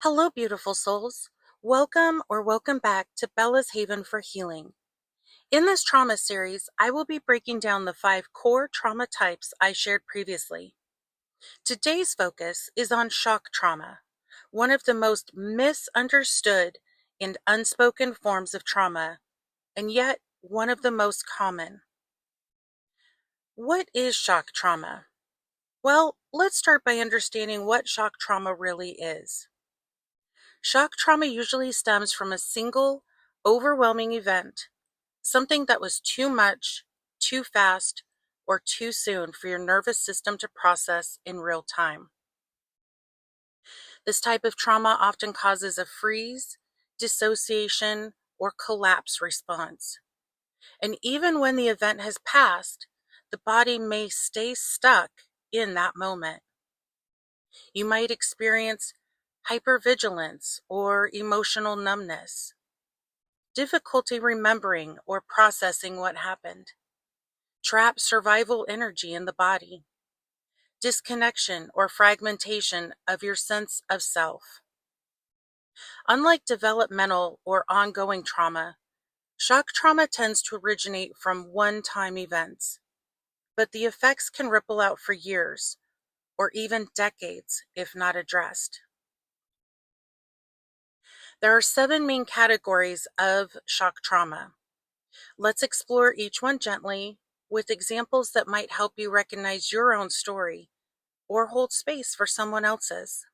Hello, beautiful souls. Welcome back to Bella's Haven for Healing. In this trauma series, I will be breaking down the 5 core trauma types I shared previously. Today's focus is on shock trauma, one of the most misunderstood and unspoken forms of trauma, and yet one of the most common. What is shock trauma? Well, let's start by understanding what shock trauma really is. Shock trauma usually stems from a single, overwhelming event, something that was too much, too fast, or too soon for your nervous system to process in real time. This type of trauma often causes a freeze, dissociation, or collapse response. And even when the event has passed, the body may stay stuck in that moment. You might experience hypervigilance or emotional numbness, difficulty remembering or processing what happened, trapped survival energy in the body, disconnection or fragmentation of your sense of self. Unlike developmental or ongoing trauma, shock trauma tends to originate from one-time events, but the effects can ripple out for years or even decades if not addressed. There are 7 main categories of shock trauma. Let's explore each one gently with examples that might help you recognize your own story or hold space for someone else's.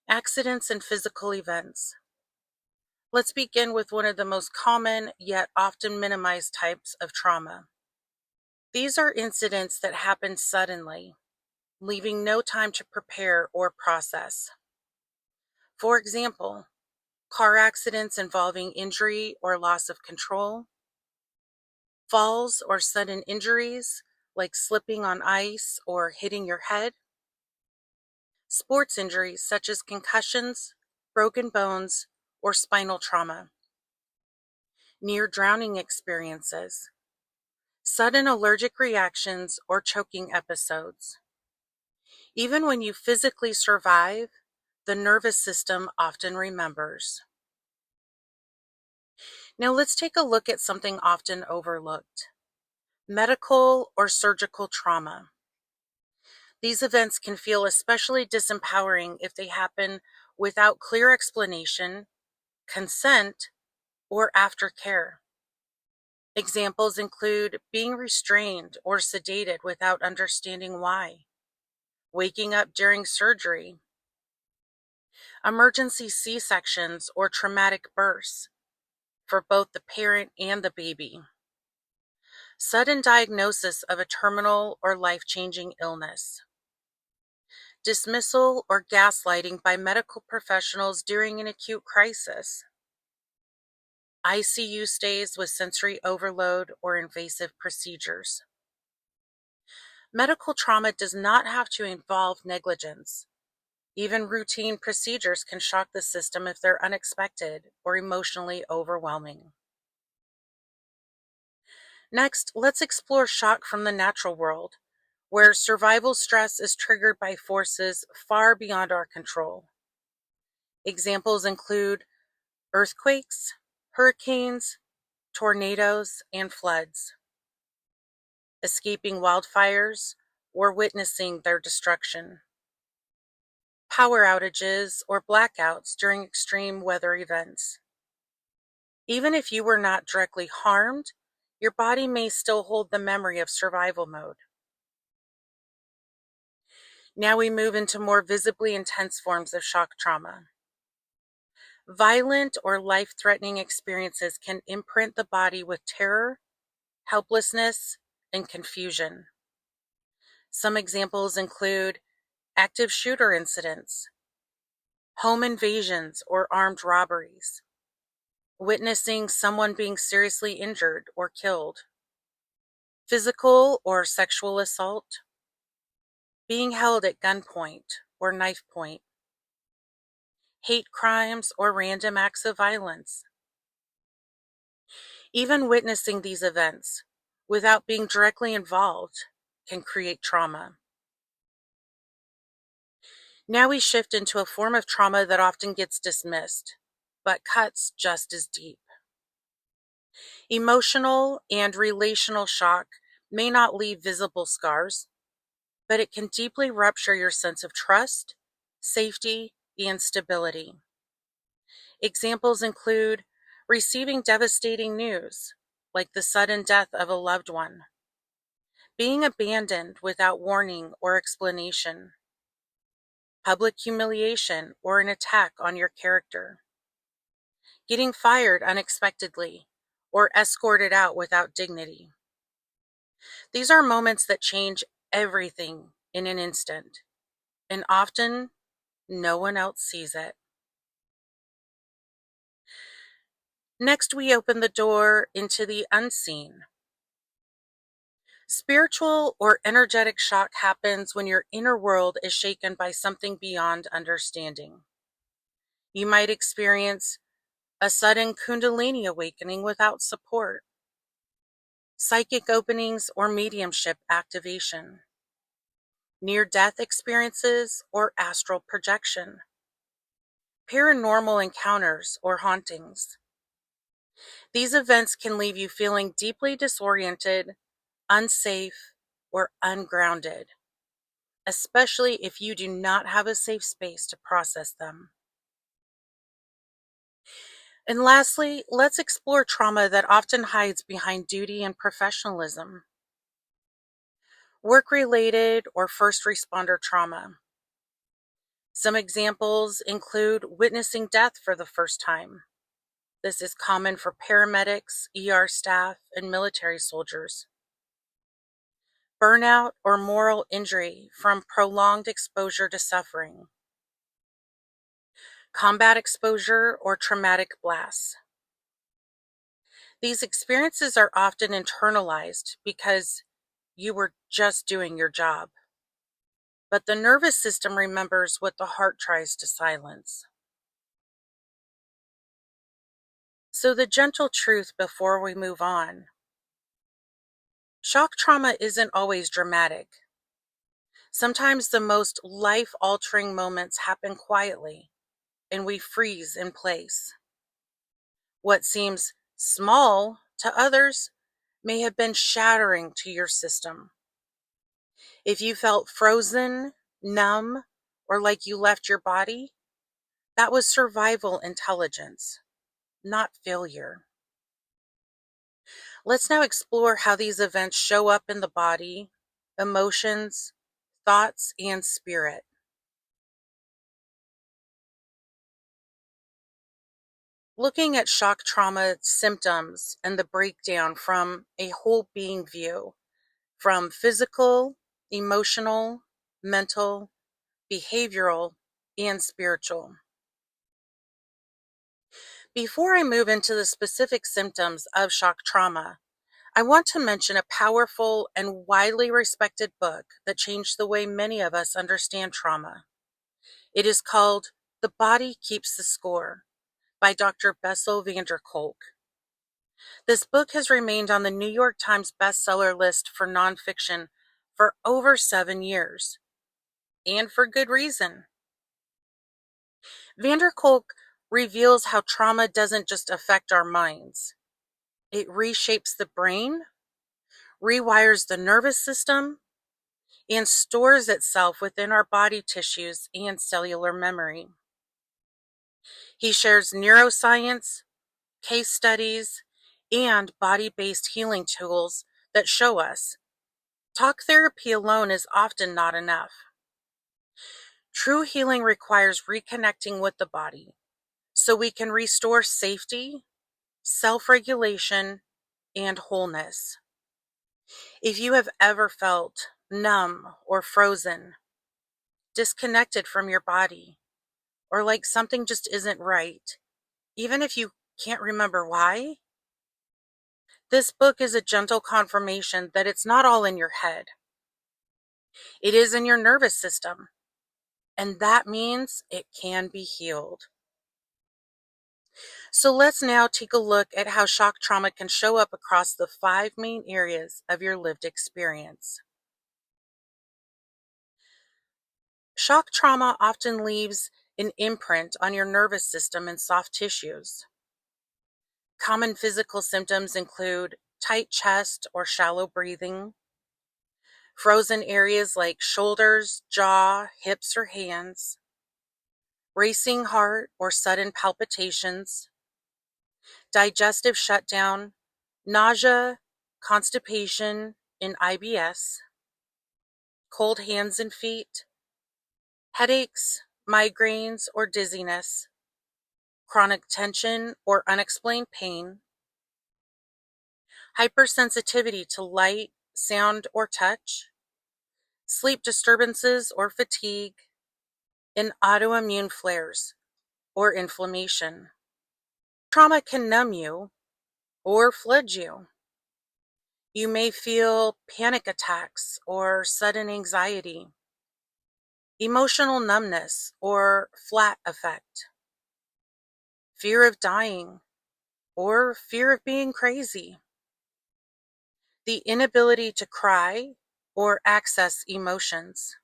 Accidents and physical events. Let's begin with one of the most common yet often minimized types of trauma. These are incidents that happen suddenly, leaving no time to prepare or process. For example, car accidents involving injury or loss of control, falls or sudden injuries like slipping on ice or hitting your head, sports injuries such as concussions, broken bones, or spinal trauma, near drowning experiences, sudden allergic reactions or choking episodes. Even when you physically survive, the nervous system often remembers. Now let's take a look at something often overlooked: medical or surgical trauma. These events can feel especially disempowering if they happen without clear explanation, consent, or aftercare. Examples include being restrained or sedated without understanding why, waking up during surgery, emergency C-sections or traumatic births for both the parent and the baby, sudden diagnosis of a terminal or life-changing illness, dismissal or gaslighting by medical professionals during an acute crisis, ICU stays with sensory overload or invasive procedures. Medical trauma does not have to involve negligence. Even routine procedures can shock the system if they're unexpected or emotionally overwhelming. Next, let's explore shock from the natural world, where survival stress is triggered by forces far beyond our control. Examples include earthquakes, hurricanes, tornadoes, and floods, escaping wildfires or witnessing their destruction, power outages or blackouts during extreme weather events. Even if you were not directly harmed, your body may still hold the memory of survival mode. Now we move into more visibly intense forms of shock trauma. Violent or life-threatening experiences can imprint the body with terror, helplessness, and confusion. Some examples include active shooter incidents, home invasions or armed robberies, witnessing someone being seriously injured or killed, physical or sexual assault, being held at gunpoint or knife point, hate crimes or random acts of violence. Even witnessing these events without being directly involved can create trauma. Now we shift into a form of trauma that often gets dismissed, but cuts just as deep. Emotional and relational shock may not leave visible scars, but it can deeply rupture your sense of trust, safety, and stability. Examples include receiving devastating news, like the sudden death of a loved one, being abandoned without warning or explanation, public humiliation or an attack on your character, getting fired unexpectedly, or escorted out without dignity. These are moments that change everything in an instant, and often no one else sees it. Next, we open the door into the unseen. Spiritual or energetic shock happens when your inner world is shaken by something beyond understanding. You might experience a sudden Kundalini awakening without support, psychic openings or mediumship activation, near-death experiences or astral projection, paranormal encounters or hauntings. These events can leave you feeling deeply disoriented, unsafe, or ungrounded, especially if you do not have a safe space to process them. And lastly, let's explore trauma that often hides behind duty and professionalism. Work-related or first responder trauma. Some examples include witnessing death for the first time. This is common for paramedics, ER staff, and military soldiers. Burnout or moral injury from prolonged exposure to suffering. Combat exposure or traumatic blasts. These experiences are often internalized because you were just doing your job. But the nervous system remembers what the heart tries to silence. So the gentle truth before we move on. Shock trauma isn't always dramatic. Sometimes the most life-altering moments happen quietly, and we freeze in place. What seems small to others may have been shattering to your system. If you felt frozen, numb, or like you left your body, that was survival intelligence, not failure. Let's now explore how these events show up in the body, emotions, thoughts, and spirit. Looking at shock trauma symptoms and the breakdown from a whole being view, from physical, emotional, mental, behavioral, and spiritual. Before I move into the specific symptoms of shock trauma, I want to mention a powerful and widely respected book that changed the way many of us understand trauma. It is called The Body Keeps the Score by Dr. Bessel Kolk. This book has remained on the New York Times bestseller list for nonfiction for over 7 years, and for good reason. Kolk reveals how trauma doesn't just affect our minds. It reshapes the brain, rewires the nervous system, and stores itself within our body tissues and cellular memory. He shares neuroscience, case studies, and body-based healing tools that show us talk therapy alone is often not enough. True healing requires reconnecting with the body so we can restore safety, self-regulation, and wholeness. If you have ever felt numb or frozen, disconnected from your body, or like something just isn't right, even if you can't remember why, this book is a gentle confirmation that it's not all in your head. It is in your nervous system, and that means it can be healed. So let's now take a look at how shock trauma can show up across the 5 main areas of your lived experience. Shock trauma often leaves an imprint on your nervous system and soft tissues. Common physical symptoms include tight chest or shallow breathing, frozen areas like shoulders, jaw, hips, or hands, racing heart or sudden palpitations, digestive shutdown, nausea, constipation in IBS, cold hands and feet, headaches, migraines, or dizziness, chronic tension or unexplained pain, hypersensitivity to light, sound, or touch, sleep disturbances or fatigue, and autoimmune flares or inflammation. Trauma can numb you or flood you. You may feel panic attacks or sudden anxiety, emotional numbness or flat affect, fear of dying or fear of being crazy, the inability to cry or access emotions,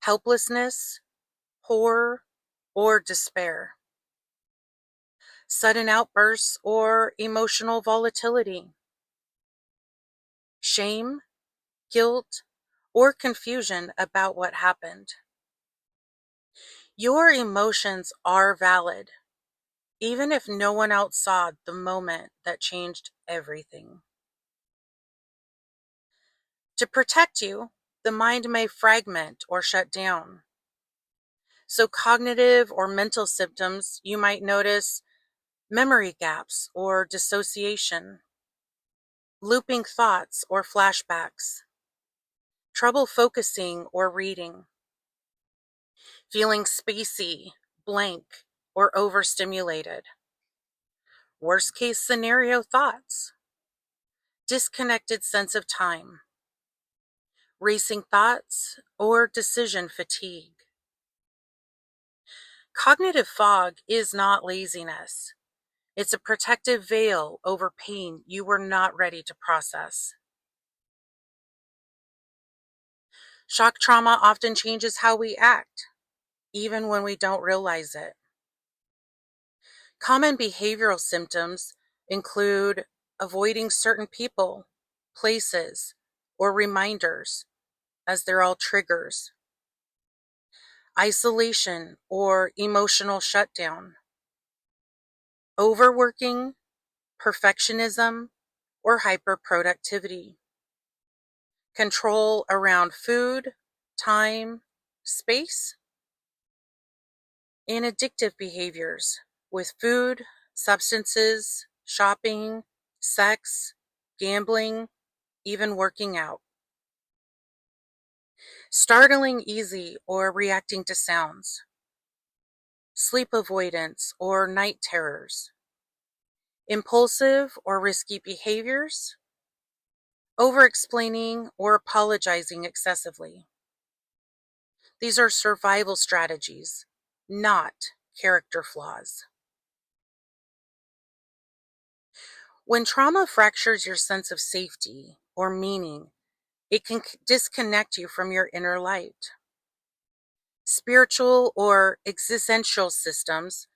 helplessness, horror, or despair, sudden outbursts or emotional volatility, shame, guilt, or confusion about what happened. Your emotions are valid, even if no one else saw the moment that changed everything. To protect you, the mind may fragment or shut down. So cognitive or mental symptoms, you might notice memory gaps or dissociation, looping thoughts or flashbacks, trouble focusing or reading, feeling spacey, blank, or overstimulated, worst case scenario thoughts, disconnected sense of time, racing thoughts, or decision fatigue. Cognitive fog is not laziness. It's a protective veil over pain you were not ready to process. Shock trauma often changes how we act, even when we don't realize it. Common behavioral symptoms include avoiding certain people, places, or reminders, as they're all triggers, isolation or emotional shutdown, overworking, perfectionism, or hyperproductivity, control around food, time, space, and addictive behaviors with food, substances, shopping, sex, gambling, even working out. Startling easy or reacting to sounds, sleep avoidance or night terrors, impulsive or risky behaviors, over-explaining or apologizing excessively. These are survival strategies, not character flaws. When trauma fractures your sense of safety or meaning, it can disconnect you from your inner light. Spiritual or existential systems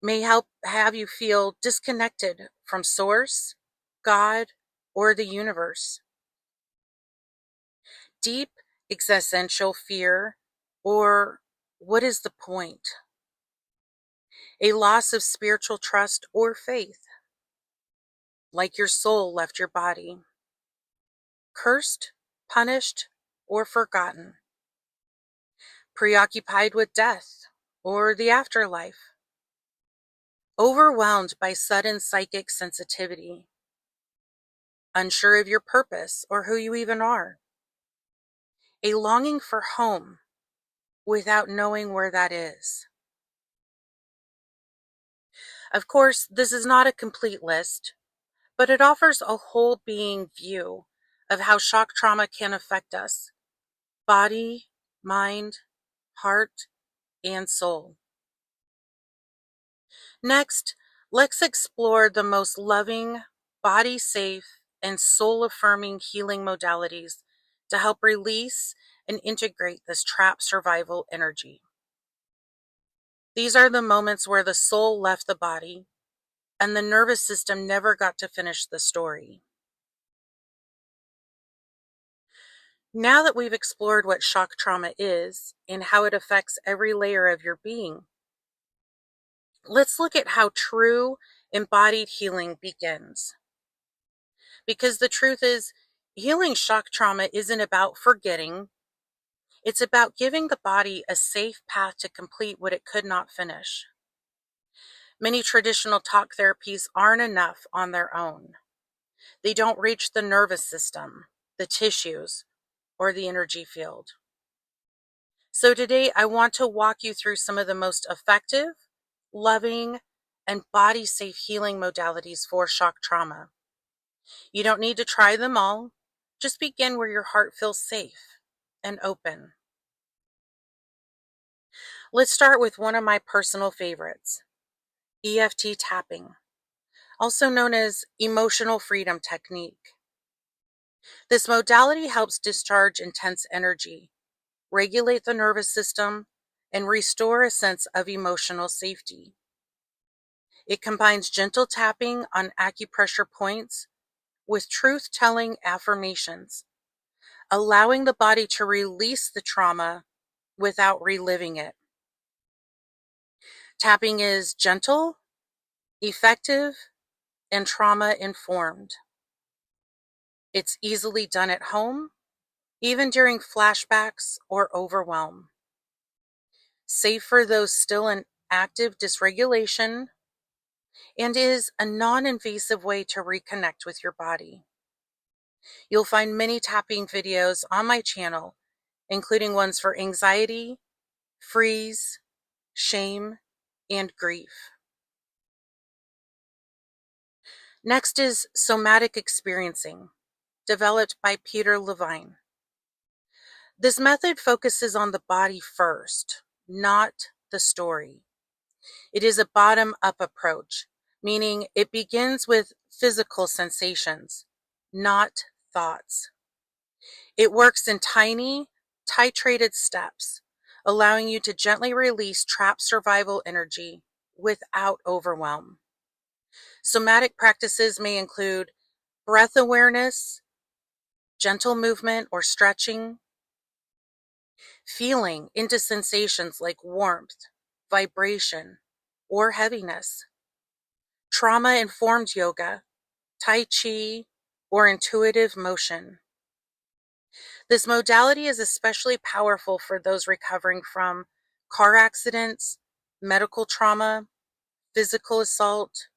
may help have you feel disconnected from Source, God, or the universe. Deep existential fear, or what is the point? A loss of spiritual trust or faith, like your soul left your body. Cursed, punished, or forgotten. Preoccupied with death or the afterlife. Overwhelmed by sudden psychic sensitivity. Unsure of your purpose or who you even are. A longing for home without knowing where that is. Of course, this is not a complete list, but it offers a whole being view of how shock trauma can affect us, body, mind, heart, and soul. Next, let's explore the most loving, body-safe, and soul-affirming healing modalities to help release and integrate this trapped survival energy. These are the moments where the soul left the body and the nervous system never got to finish the story. Now that we've explored what shock trauma is and how it affects every layer of your being, let's look at how true embodied healing begins. Because the truth is, healing shock trauma isn't about forgetting. It's about giving the body a safe path to complete what it could not finish. Many traditional talk therapies aren't enough on their own. They don't reach the nervous system, the tissues, or the energy field. So today I want to walk you through some of the most effective, loving, and body-safe healing modalities for shock trauma. You don't need to try them all. Just begin where your heart feels safe and open. Let's start with one of my personal favorites, EFT tapping, also known as emotional freedom technique. This modality helps discharge intense energy, regulate the nervous system, and restore a sense of emotional safety. It combines gentle tapping on acupressure points with truth-telling affirmations, allowing the body to release the trauma without reliving it. Tapping is gentle, effective, and trauma-informed. It's easily done at home, even during flashbacks or overwhelm. Safe for those still in active dysregulation, and is a non-invasive way to reconnect with your body. You'll find many tapping videos on my channel, including ones for anxiety, freeze, shame, and grief. Next is somatic experiencing, developed by Peter Levine. This method focuses on the body first, not the story. It is a bottom-up approach, meaning it begins with physical sensations, not thoughts. It works in tiny, titrated steps, allowing you to gently release trapped survival energy without overwhelm. Somatic practices may include breath awareness, gentle movement or stretching, feeling into sensations like warmth, vibration, or heaviness, trauma-informed yoga, tai chi, or intuitive motion. This modality is especially powerful for those recovering from car accidents, medical trauma, physical assault,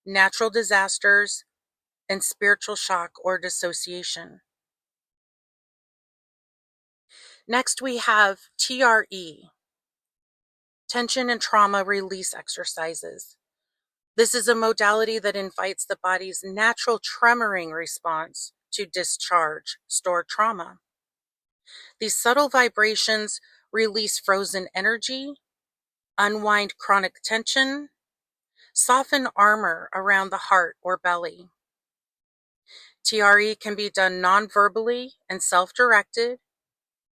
natural disasters, and spiritual shock or dissociation. Next, we have TRE, tension and trauma release exercises. This is a modality that invites the body's natural tremoring response to discharge stored trauma. These subtle vibrations release frozen energy, unwind chronic tension, soften armor around the heart or belly. TRE can be done non-verbally and self-directed,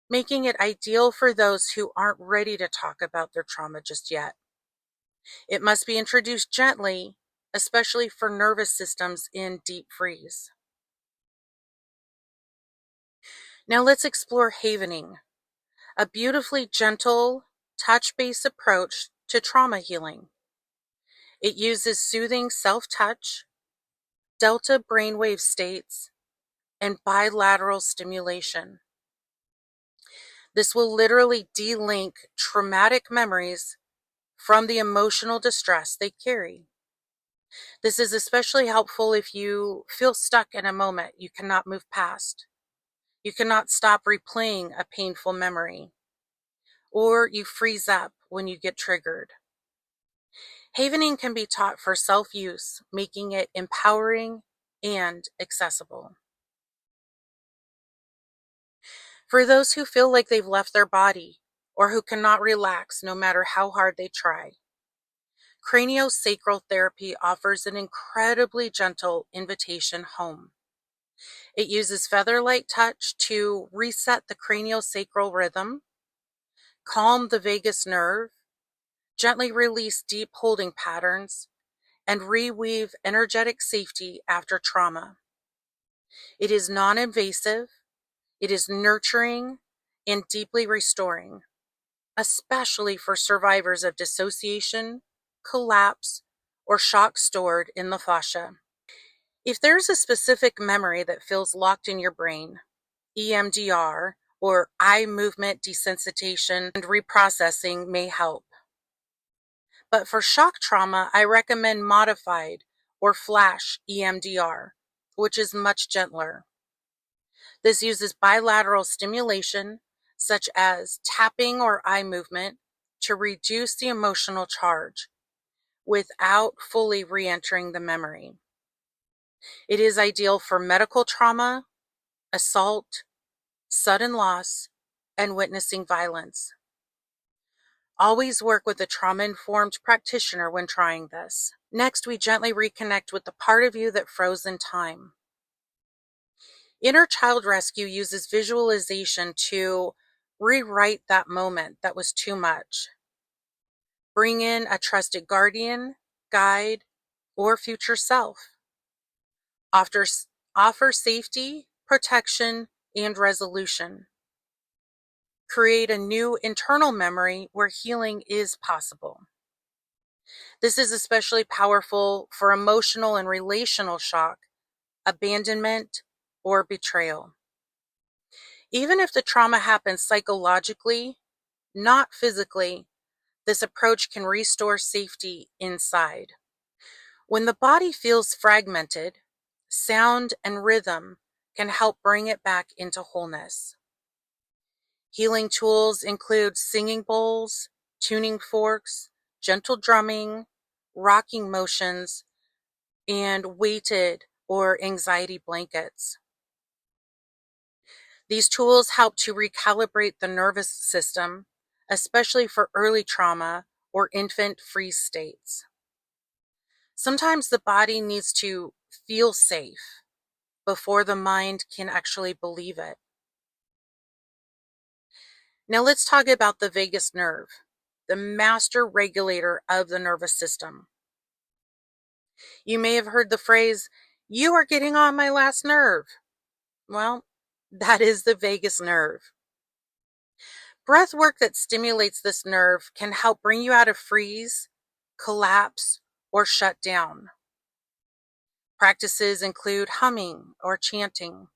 making it ideal for those who aren't ready to talk about their trauma just yet. It must be introduced gently, especially for nervous systems in deep freeze. Now let's explore havening, a beautifully gentle, touch-based approach to trauma healing. It uses soothing self-touch, delta brainwave states, and bilateral stimulation. This will literally de-link traumatic memories from the emotional distress they carry. This is especially helpful if you feel stuck in a moment you cannot move past. You cannot stop replaying a painful memory, or you freeze up when you get triggered. Havening can be taught for self-use, making it empowering and accessible. For those who feel like they've left their body or who cannot relax no matter how hard they try, craniosacral therapy offers an incredibly gentle invitation home. It uses feather-light touch to reset the craniosacral rhythm, calm the vagus nerve, gently release deep holding patterns, and reweave energetic safety after trauma. It is non-invasive, it is nurturing, and deeply restoring, especially for survivors of dissociation, collapse, or shock stored in the fascia. If there's a specific memory that feels locked in your brain, EMDR, or eye movement desensitization and reprocessing may help. But for shock trauma, I recommend modified or flash EMDR, which is much gentler. This uses bilateral stimulation, such as tapping or eye movement, to reduce the emotional charge without fully re-entering the memory. It is ideal for medical trauma, assault, sudden loss, and witnessing violence. Always work with a trauma-informed practitioner when trying this. Next, we gently reconnect with the part of you that froze in time. Inner Child Rescue uses visualization to rewrite that moment that was too much. Bring in a trusted guardian, guide, or future self. Offer safety, protection, and resolution. Create a new internal memory where healing is possible. This is especially powerful for emotional and relational shock, abandonment, or betrayal. Even if the trauma happens psychologically, not physically, this approach can restore safety inside. When the body feels fragmented, sound and rhythm can help bring it back into wholeness. Healing tools include singing bowls, tuning forks, gentle drumming, rocking motions, and weighted or anxiety blankets. These tools help to recalibrate the nervous system, especially for early trauma or infant freeze states. Sometimes the body needs to feel safe before the mind can actually believe it. Now let's talk about the vagus nerve, the master regulator of the nervous system. You may have heard the phrase, "You are getting on my last nerve." Well, that is the vagus nerve. Breath work that stimulates this nerve can help bring you out of freeze, collapse, or shut down. Practices include humming or chanting,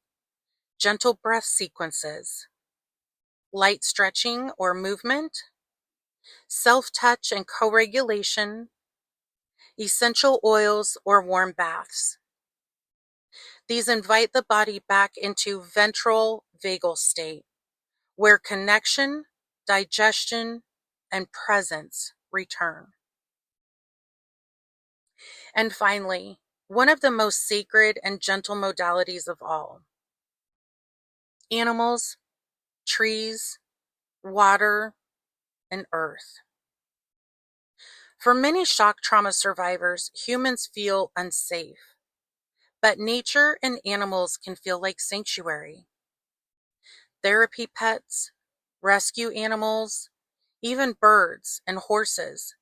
gentle breath sequences, light stretching or movement, self-touch and co-regulation, essential oils, or warm baths. These invite the body back into ventral vagal state, where connection, digestion, and presence return. And finally, one of the most sacred and gentle modalities of all: animals, trees, water, and earth. For many shock trauma survivors, humans feel unsafe, but nature and animals can feel like sanctuary. Therapy pets, rescue animals, even birds and horses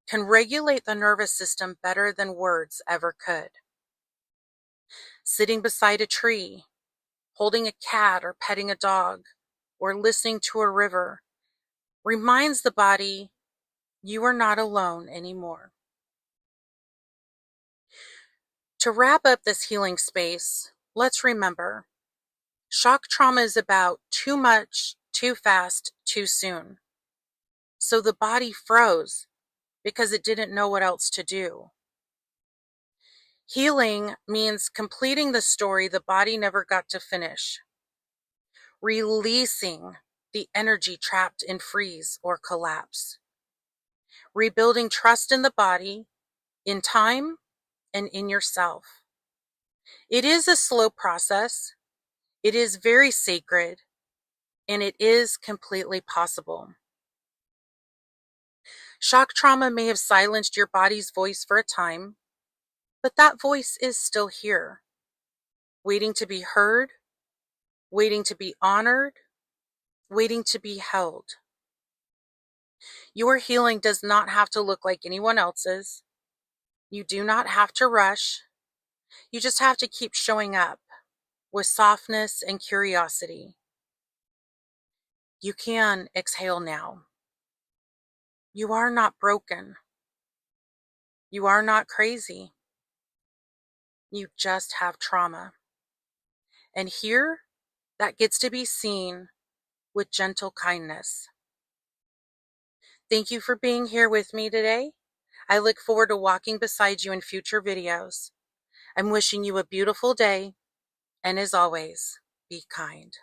can regulate the nervous system better than words ever could. Sitting beside a tree, holding a cat or petting a dog, or listening to a river reminds the body you are not alone anymore. To wrap up this healing space, let's remember, shock trauma is about too much, too fast, too soon. So the body froze because it didn't know what else to do. Healing means completing the story the body never got to finish, releasing the energy trapped in freeze or collapse, rebuilding trust in the body, in time, and in yourself. It is a slow process, it is very sacred, and it is completely possible. Shock trauma may have silenced your body's voice for a time, but that voice is still here. waiting to be heard, waiting to be honored, waiting to be held. Your healing does not have to look like anyone else's. You do not have to rush. You just have to keep showing up with softness and curiosity. You can exhale now. You are not broken. You are not crazy. You just have trauma. And here, that gets to be seen with gentle kindness. Thank you for being here with me today. I look forward to walking beside you in future videos. I'm wishing you a beautiful day, and as always, be kind.